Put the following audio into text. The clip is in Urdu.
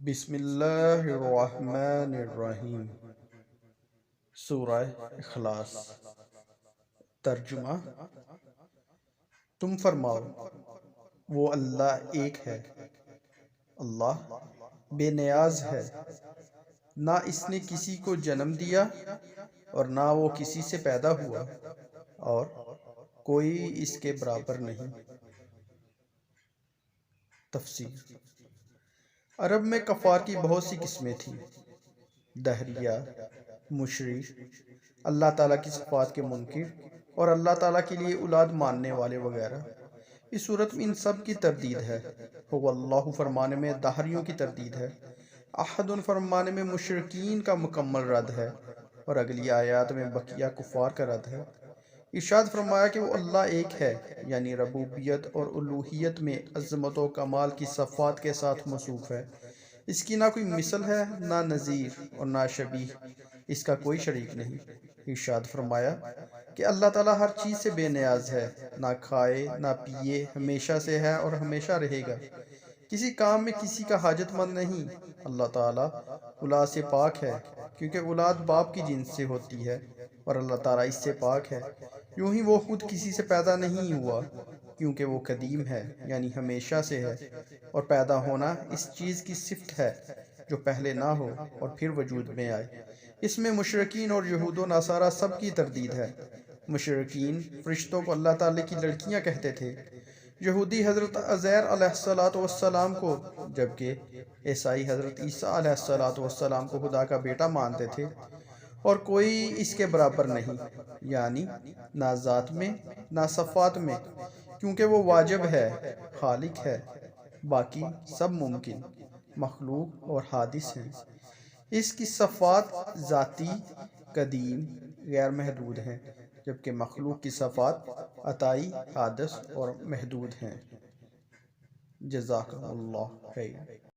بسم اللہ الرحمن الرحیم۔ سورہ اخلاص۔ ترجمہ: تم فرماؤ، وہ اللہ ایک ہے۔ اللہ بے نیاز ہے، نہ اس نے کسی کو جنم دیا اور نہ وہ کسی سے پیدا ہوا، اور کوئی اس کے برابر نہیں۔ تفسیر: عرب میں کفار کی بہت سی قسمیں تھیں: دہریہ، مشرک، اللہ تعالیٰ کی صفات کے منکر اور اللہ تعالیٰ کے لیے اولاد ماننے والے وغیرہ۔ اس صورت میں ان سب کی تردید ہے۔ هو اللہ فرمانے میں دہریوں کی تردید ہے، احد فرمانے میں مشرکین کا مکمل رد ہے، اور اگلی آیات میں بقیہ کفار کا رد ہے۔ ارشاد فرمایا کہ وہ اللہ ایک ہے، یعنی ربوبیت اور الوہیت میں عظمت و کمال کی صفات کے ساتھ موصوف ہے۔ اس کی نہ کوئی مثل ہے، نہ نظیر اور نہ شبیہ، اس کا کوئی شریک نہیں۔ ارشاد فرمایا کہ اللہ تعالیٰ ہر چیز سے بے نیاز ہے، نہ کھائے نہ پیے، ہمیشہ سے ہے اور ہمیشہ رہے گا، کسی کام میں کسی کا حاجت مند نہیں۔ اللہ تعالیٰ اولاد سے پاک ہے، کیونکہ اولاد باپ کی جنس سے ہوتی ہے، اور اللہ تعالیٰ اس سے پاک ہے، یوں ہی وہ خود کسی سے پیدا نہیں ہوا، کیونکہ وہ قدیم ہے، یعنی ہمیشہ سے ہے، اور پیدا ہونا اس چیز کی صفت ہے جو پہلے نہ ہو اور پھر وجود میں آئے۔ اس میں مشرکین اور یہود و نصارہ سب کی تردید ہے۔ مشرکین فرشتوں کو اللہ تعالیٰ کی لڑکیاں کہتے تھے، یہودی حضرت عزیر علیہ السلام کو، جبکہ عیسائی حضرت عیسیٰ علیہ السلام کو خدا کا بیٹا مانتے تھے، اور کوئی اس کے برابر نہیں، یعنی نہ ذات میں نہ صفات میں، کیونکہ وہ واجب ہے، خالق ہے، باقی سب ممکن، مخلوق اور حادث ہیں۔ اس کی صفات ذاتی، قدیم، غیر محدود ہیں، جبکہ مخلوق کی صفات عطائی، حادث اور محدود ہیں۔ جزاکم اللہ خیر۔